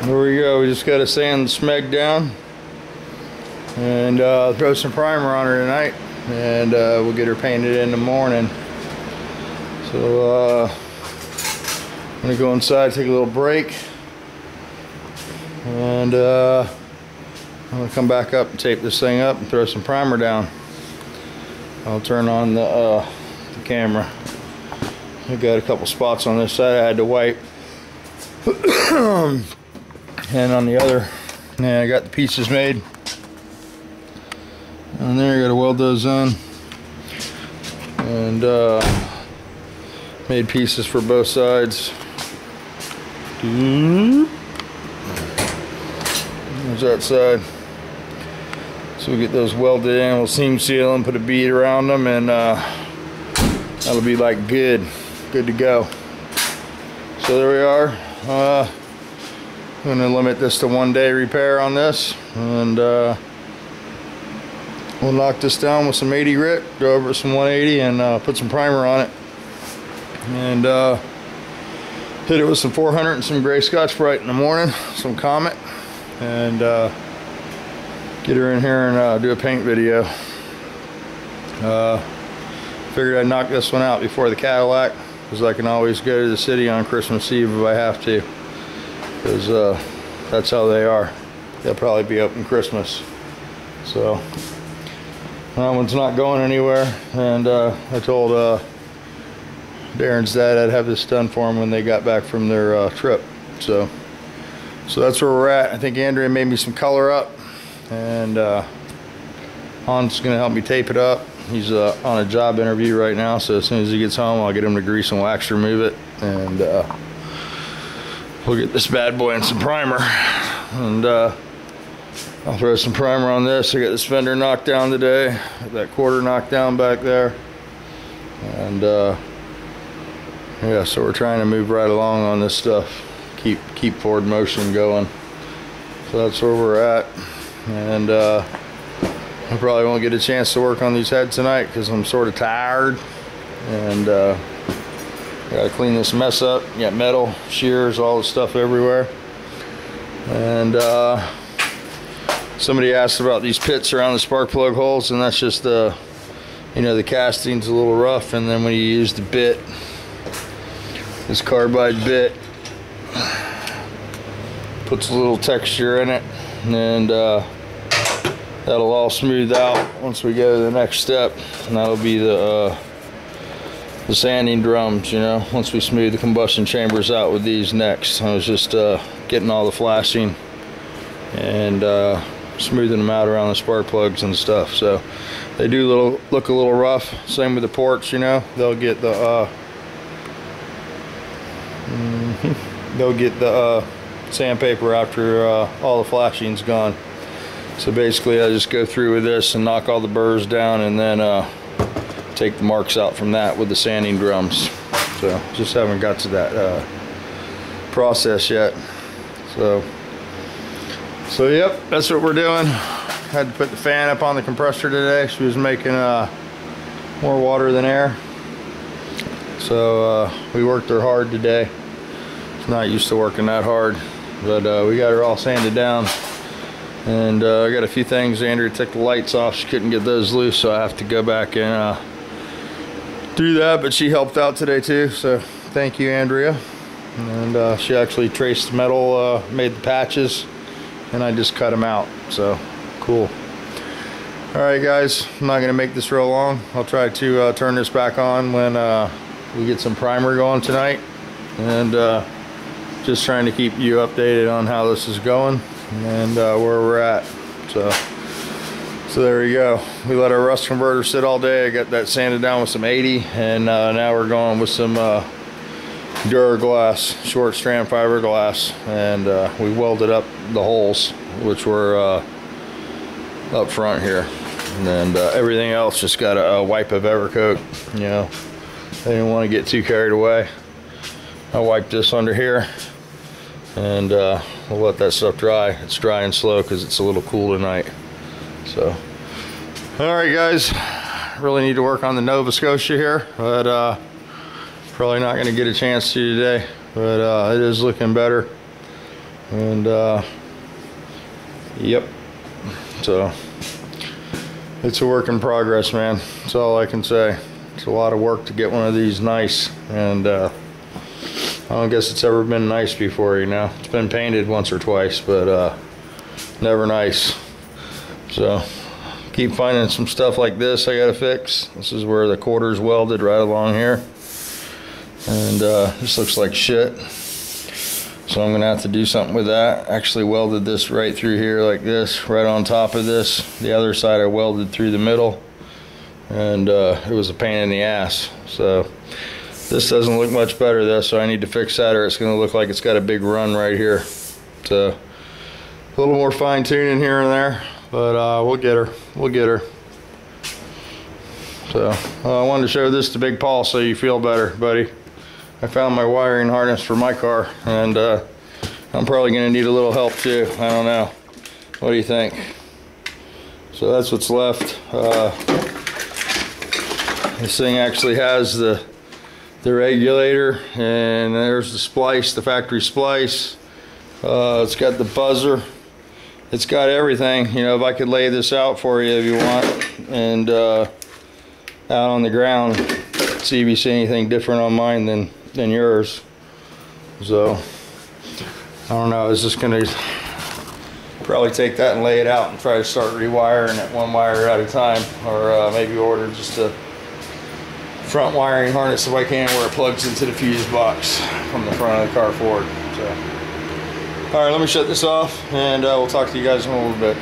There we go. We just got to sand the smeg down and throw some primer on her tonight, and we'll get her painted in the morning. So I'm gonna go inside, take a little break, and I'm gonna come back up and tape this thing up and throw some primer down. I'll turn on the camera. I got a couple spots on this side I had to wipe. And on the other, I got the pieces made. And there, I gotta weld those in. And made pieces for both sides. There's that side. So we'll get those welded in, we'll seam seal them, put a bead around them, and that'll be like good to go. So there we are. I'm going to limit this to 1 day repair on this, and we'll knock this down with some 80 grit, go over some 180, and put some primer on it, and hit it with some 400 and some gray Scotch-Brite in the morning, some Comet, and get her in here and do a paint video. Figured I'd knock this one out before the Cadillac, because I can always go to the city on Christmas Eve if I have to, because that's how they are. They'll probably be open Christmas. So that one's not going anywhere, and I told Darren's dad I'd have this done for him when they got back from their trip. So that's where we're at. I think Andrea made me some color up, and Han's gonna help me tape it up. He's on a job interview right now, so as soon as he gets home, I'll get him to grease and wax remove it, and we'll get this bad boy in some primer, and I'll throw some primer on this. I got this fender knocked down today, that quarter knocked down back there, and yeah, so we're trying to move right along on this stuff, keep forward motion going. So that's where we're at, and I probably won't get a chance to work on these heads tonight because I'm sort of tired, and gotta clean this mess up. Got metal, shears, all the stuff everywhere. And somebody asked about these pits around the spark plug holes, and that's just the, you know, the casting's a little rough, and then when you use the bit, this carbide bit puts a little texture in it, and that'll all smooth out once we go to the next step, and that'll be the sanding drums, you know, once we smooth the combustion chambers out with these next. I was just getting all the flashing and smoothing them out around the spark plugs and stuff. So they do look a little rough. Same with the ports, you know, they'll get the sandpaper after all the flashing's gone. So basically I just go through with this and knock all the burrs down, and then take the marks out from that with the sanding drums. So just haven't got to that process yet. So yep, that's what we're doing. Had to put the fan up on the compressor today. She was making more water than air. So we worked her hard today. She's not used to working that hard, but we got her all sanded down. And I got a few things. Andrea took the lights off. She couldn't get those loose, so I have to go back and do that. But she helped out today too, so thank you, Andrea. And she actually traced metal, made the patches, and I just cut them out. So cool. All right, guys, I'm not gonna make this real long. I'll try to turn this back on when we get some primer going tonight, and just trying to keep you updated on how this is going and where we're at. So there you go. We let our rust converter sit all day. I got that sanded down with some 80, and now we're going with some Duraglass, short strand fiberglass, and we welded up the holes, which were up front here, and everything else just got a wipe of Evercoat. You know, I didn't want to get too carried away. I wiped this under here, and we'll let that stuff dry. It's dry and slow because it's a little cool tonight. So, all right, guys, really need to work on the Nova Scotia here, but probably not going to get a chance to today. But it is looking better, And yep, so it's a work in progress, man. That's all I can say. It's a lot of work to get one of these nice, and I don't guess it's ever been nice before, you know. It's been painted once or twice, but never nice. So keep finding some stuff like this I gotta fix. This is where the quarter's welded right along here, and this looks like shit. So I'm gonna have to do something with that. Actually welded this right through here like this, right on top of this. The other side I welded through the middle, and it was a pain in the ass. So this doesn't look much better though, so I need to fix that, or it's gonna look like it's got a big run right here. So a little more fine tuning here and there, but we'll get her. We'll get her. So I wanted to show this to Big Paul so you feel better, buddy. I found my wiring harness for my car, and I'm probably gonna need a little help too. I don't know. What do you think? So that's what's left. This thing actually has the regulator, and there's the splice, the factory splice. It's got the buzzer. It's got everything. You know, if I could lay this out for you if you want, and out on the ground, see if you see anything different on mine than yours. So I don't know. I was just gonna probably take that and lay it out and try to start rewiring it one wire at a time, or maybe order just a front wiring harness if I can, where it plugs into the fuse box from the front of the car forward. So, all right, let me shut this off, and we'll talk to you guys in a little bit.